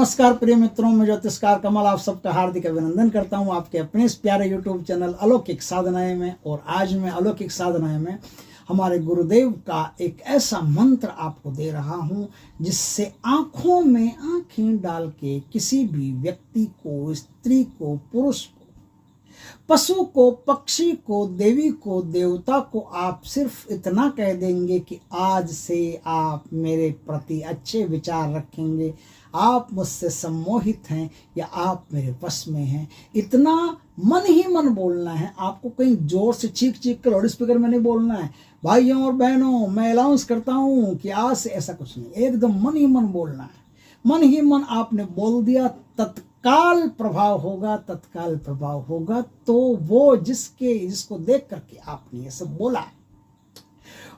नमस्कार प्रिय मित्रों, मैं ज्योतिषकार कमल आप सबका हार्दिक अभिनंदन करता हूं आपके अपने इस प्यारे यूट्यूब चैनल अलौकिक साधनाएं में। और आज मैं अलौकिक साधनाएं में हमारे गुरुदेव का एक ऐसा मंत्र आपको दे रहा हूं जिससे आंखों में आंखें डाल के किसी भी व्यक्ति को, स्त्री को, पुरुष को, पशु को, पक्षी को, देवी को, देवता को आप सिर्फ इतना कह देंगे कि आज से आप मेरे प्रति अच्छे विचार रखेंगे, आप मुझसे सम्मोहित हैं या आप मेरे वश में हैं। इतना मन ही मन बोलना है आपको, कहीं जोर से चीख चीख कर लाउड स्पीकर में नहीं बोलना है। भाइयों और बहनों, मैं अनाउंस करता हूँ कि आज से ऐसा कुछ नहीं, एकदम मन ही मन बोलना है। मन ही मन आपने बोल दिया, तत्काल प्रभाव होगा, तत्काल प्रभाव होगा। तो वो जिसको देख करके आपने ये सब बोला है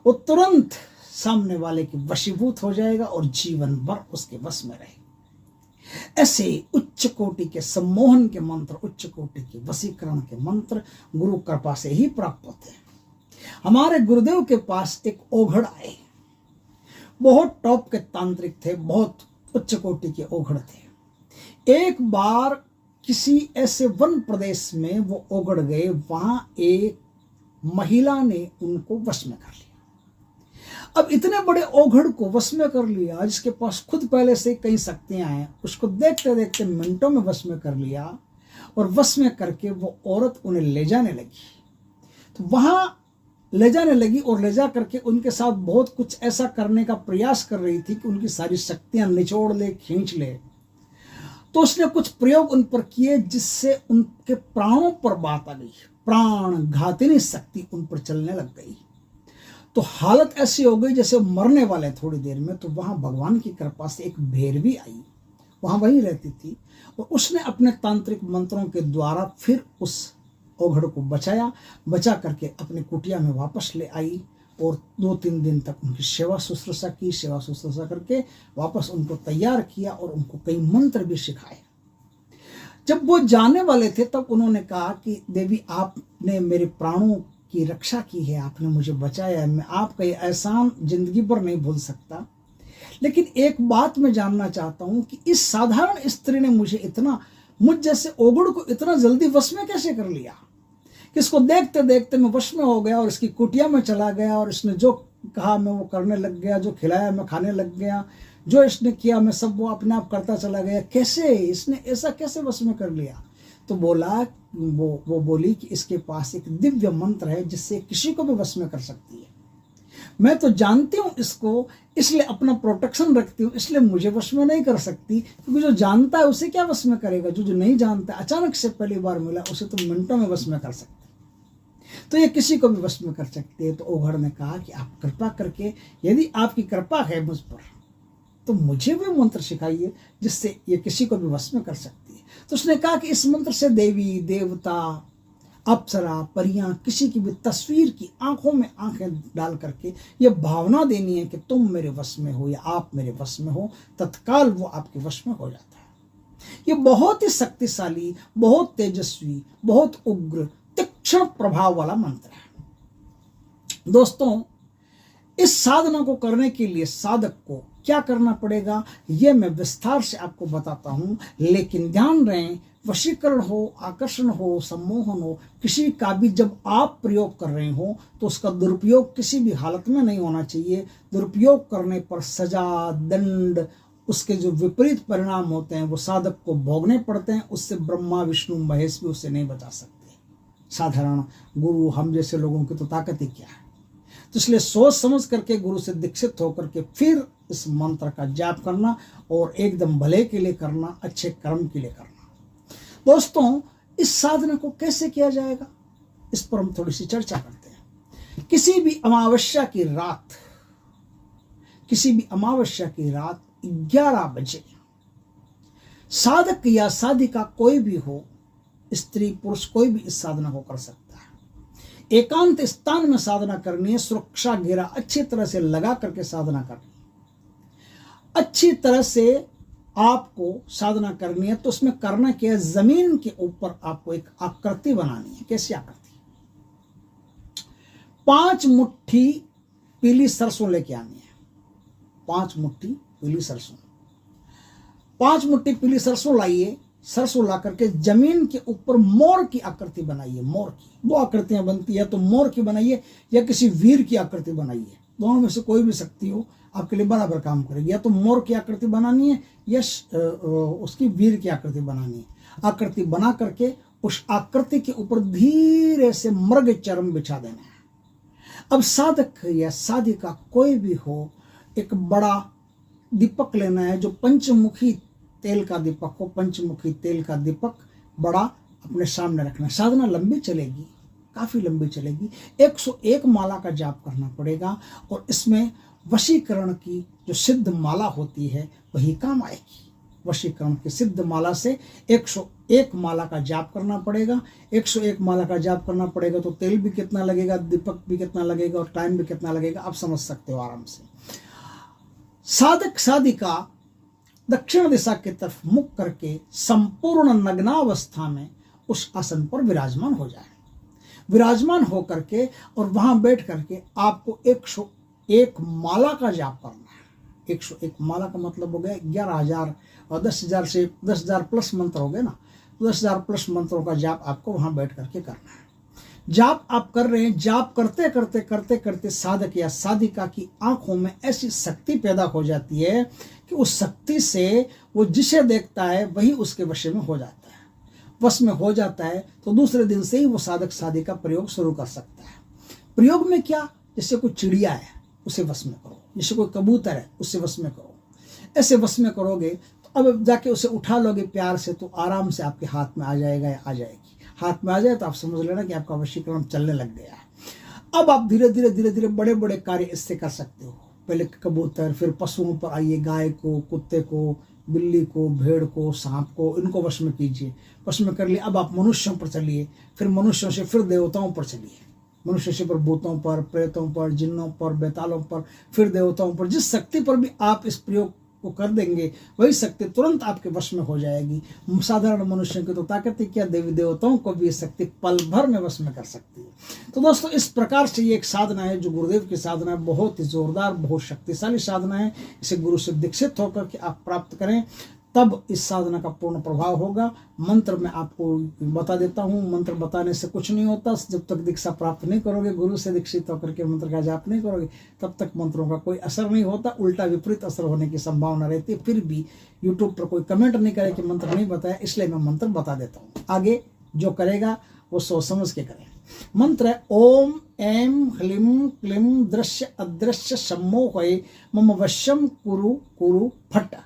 वो तुरंत सामने वाले के वशीभूत हो जाएगा और जीवन भर उसके वश में रहेगा। ऐसे उच्च कोटि के सम्मोहन के मंत्र, उच्च कोटि के वशीकरण के मंत्र गुरु कृपा से ही प्राप्त होते हैं। हमारे गुरुदेव के पास एक ओघड़ आए, बहुत टॉप के तांत्रिक थे, बहुत उच्च कोटि के ओघड़ थे। एक बार किसी ऐसे वन प्रदेश में वो ओघड़ गए, वहां एक महिला ने उनको वश में कर लिया। अब इतने बड़े ओघड़ को वश में कर लिया जिसके पास खुद पहले से कई शक्तियां हैं, उसको देखते देखते मिनटों में वश में कर लिया। और वश में करके वो औरत उन्हें ले जाने लगी। तो वहां ले जाने लगी और ले जा करके उनके साथ बहुत कुछ ऐसा करने का प्रयास कर रही थी कि उनकी सारी शक्तियां निचोड़ ले, खींच ले। तो उसने कुछ प्रयोग उन पर किए जिससे उनके प्राणों पर बात आ गई, प्राण घातिनी शक्ति उन पर चलने लग गई। तो हालत ऐसी हो गई जैसे मरने वाले थोड़ी देर में। तो वहां भगवान की कृपा से एक भैरवी आई, वहां वहीं रहती थी, और उसने अपने तांत्रिक मंत्रों के द्वारा फिर उस ओघड़ को बचा करके अपनी कुटिया में वापस ले आई। और 2-3 दिन तक उनकी सेवा शुश्रूषा की, सेवा शुश्रूषा करके वापस उनको तैयार किया और उनको कई मंत्र भी सिखाए। जब वो जाने वाले थे तब उन्होंने कहा कि देवी, आपने मेरे प्राणों की रक्षा की है, आपने मुझे बचाया है, मैं आपका ये एहसान जिंदगी भर नहीं भूल सकता। लेकिन एक बात मैं जानना चाहता हूं कि इस साधारण स्त्री ने मुझ जैसे ओघड़ को इतना जल्दी वश में कैसे कर लिया कि इसको देखते देखते मैं वश में हो गया और इसकी कुटिया में चला गया। और इसने जो कहा मैं वो करने लग गया, जो खिलाया मैं खाने लग गया, जो इसने किया मैं सब वो अपने आप करता चला गया। कैसे इसने ऐसा कैसे वश में कर लिया? तो वो बोली कि इसके पास एक दिव्य मंत्र है जिससे किसी को भी वश में कर सकती है। मैं तो जानती हूँ इसको, इसलिए अपना प्रोटेक्शन रखती हूँ, इसलिए मुझे वश में नहीं कर सकती। क्योंकि जो जानता है उसे क्या वश में करेगा? जो नहीं जानता, अचानक से पहली बार मिला, उसे तो मिनटों में वश में कर सकती। तो ये किसी को भी वश में कर सकती है। तो ओघड़ ने कहा कि आप कृपा करके, यदि आपकी कृपा है मुझ पर, तो मुझे भी मंत्र सिखाइए जिससे ये किसी को भी वश में कर सकती है। तो उसने कहा कि इस मंत्र से देवी, देवता, अप्सरा, परियां, किसी की भी तस्वीर की आंखों में आंखें डाल करके ये भावना देनी है कि तुम मेरे वश में हो या आप मेरे वश में हो। तत्काल वो आपके वश में हो जाता है। ये बहुत ही शक्तिशाली, बहुत तेजस्वी, बहुत उग्र, तीक्ष्ण प्रभाव वाला मंत्र है। दोस्तों, इस साधना को करने के लिए साधक को क्या करना पड़ेगा यह मैं विस्तार से आपको बताता हूं। लेकिन ध्यान रहे, वशीकरण हो, आकर्षण हो, सम्मोहन हो, किसी का भी जब आप प्रयोग कर रहे हो तो उसका दुरुपयोग किसी भी हालत में नहीं होना चाहिए। दुरुपयोग करने पर सजा, दंड, उसके जो विपरीत परिणाम होते हैं वो साधक को भोगने पड़ते हैं। उससे ब्रह्मा, विष्णु, महेश भी उसे नहीं बचा सकते। साधारण गुरु हम जैसे लोगों की तो ताकत ही क्या है। तो इसलिए सोच समझ करके गुरु से दीक्षित होकर के फिर इस मंत्र का जाप करना और एकदम भले के लिए करना, अच्छे कर्म के लिए करना। दोस्तों, इस साधना को कैसे किया जाएगा इस पर हम थोड़ी सी चर्चा करते हैं। किसी भी अमावस्या की रात 11 बजे साधक या साधिका कोई भी हो, स्त्री पुरुष कोई भी इस साधना को कर सकता है। एकांत स्थान में साधना करनी है, सुरक्षा घेरा अच्छी तरह से लगा करके साधना करनी है। अच्छी तरह से आपको साधना करनी है। तो उसमें करना क्या है, जमीन के ऊपर आपको एक आकृति बनानी है। कैसी आकृति? 5 मुट्ठी पीली सरसों लेके आनी है। 5 मुट्ठी पीली सरसों। 5 मुट्ठी पीली सरसों लाइए, सरसों ला करके जमीन के ऊपर मोर की आकृति बनाइए। मोर की 2 आकृतियां बनती है, तो मोर की बनाइए या किसी वीर की आकृति बनाइए। दोनों में से कोई भी शक्ति हो आपके लिए बराबर काम करेगी। या तो मोर की आकृति बनानी है या उसकी वीर की आकृति बनानी है। आकृति बना करके उस आकृति के ऊपर धीरे से मृग चर्म बिछा देना है। अब साधक या साधिका कोई भी हो, एक बड़ा दीपक लेना है जो पंचमुखी तेल का दीपक हो। पंचमुखी तेल का दीपक बड़ा अपने सामने रखना। साधना लंबी चलेगी, काफी लंबी चलेगी। 101 माला का जाप करना पड़ेगा और इसमें वशीकरण की जो सिद्ध माला होती है वही काम आएगी। वशीकरण की सिद्ध माला से 101 माला का जाप करना पड़ेगा। 101 माला का जाप करना पड़ेगा तो तेल भी कितना लगेगा, दीपक भी कितना लगेगा और टाइम भी कितना लगेगा, आप समझ सकते हो आराम से। साधक साधिका दक्षिण दिशा की तरफ मुख करके संपूर्ण नग्नावस्था में उस आसन पर विराजमान हो जाए। विराजमान हो करके और वहां बैठ करके आपको 101 माला का जाप करना है। 101 माला का मतलब हो गया 11,000 और 10,000 से 10,000 प्लस मंत्र हो गए ना, 10,000 प्लस मंत्रों का जाप आपको वहां बैठ करके करना है। जाप आप कर रहे हैं, जाप करते करते करते करते साधक या साधिका की आंखों में ऐसी शक्ति पैदा हो जाती है कि उस शक्ति से वो जिसे देखता है वही उसके वश में हो जाता है। वश में हो जाता है तो दूसरे दिन से ही वो साधक साधिका प्रयोग शुरू कर सकता है। प्रयोग में क्या, जैसे कोई चिड़िया है उसे वश में करो, जैसे कोई कबूतर है उससे वश में करो। ऐसे वश में करोगे तो अब जाके उसे उठा लोगे प्यार से तो आराम से आपके हाथ में आ जाएगा या आ जाएगी। हाथ में आ जाए तो आप समझ लेना कि आपका वशीकरण चलने लग गया है। अब आप धीरे धीरे बड़े बड़े कार्य इससे कर सकते हो। पहले कबूतर, फिर पशुओं पर आइए, गाय को, कुत्ते को, बिल्ली को, भेड़ को, सांप को, इनको वश में कीजिए। वश में कर लिए, अब आप मनुष्यों पर चलिए, फिर मनुष्यों से फिर देवताओं पर चलिए, मनुष्य से पर भूतों पर, प्रेतों पर, जिन्नों पर, बेतालों पर, फिर देवताओं पर। जिस शक्ति पर भी आप इस प्रयोग को कर देंगे वही शक्ति तुरंत आपके वश में हो जाएगी। साधारण मनुष्यों की तो ताकत है क्या, देवी देवताओं को भी ये शक्ति पल भर में वश में कर सकती है। तो दोस्तों इस प्रकार से ये एक साधना है जो गुरुदेव की साधना है, बहुत ही जोरदार, बहुत शक्तिशाली साधना है। इसे गुरु से दीक्षित होकर के आप प्राप्त करें तब इस साधना का पूर्ण प्रभाव होगा। मंत्र मैं आपको बता देता हूँ, मंत्र बताने से कुछ नहीं होता। जब तक दीक्षा प्राप्त नहीं करोगे, गुरु से दीक्षित होकर के मंत्र का जाप नहीं करोगे, तब तक मंत्रों का कोई असर नहीं होता, उल्टा विपरीत असर होने की संभावना रहती है। फिर भी यूट्यूब पर कोई कमेंट नहीं करे कि मंत्र नहीं बताया, इसलिए मैं मंत्र बता देता हूँ। आगे जो करेगा वो सोच समझ के करे। मंत्र है ओम ऐं ह्लीं क्लीं दृश्य अदृश्य सम्मोहये मम वश्यम कुरु कुरु फट।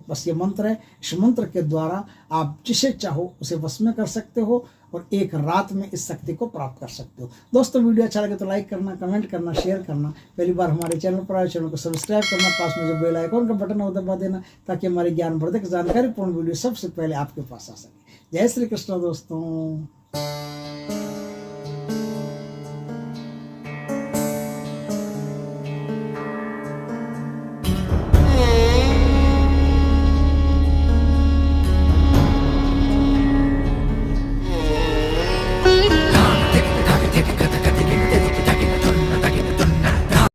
बस ये मंत्र है। इस मंत्र के द्वारा आप जिसे चाहो उसे वश में कर सकते हो और एक रात में इस शक्ति को प्राप्त कर सकते हो। दोस्तों वीडियो अच्छा लगे तो लाइक करना, कमेंट करना, शेयर करना। पहली बार हमारे चैनल पर आए, चैनल को सब्सक्राइब करना, पास में जो बेल आइकॉन का बटन है वो दबा देना ताकि हमारी ज्ञानवर्धक जानकारीपूर्ण वीडियो सबसे पहले आपके पास आ सके। जय श्री कृष्ण दोस्तों।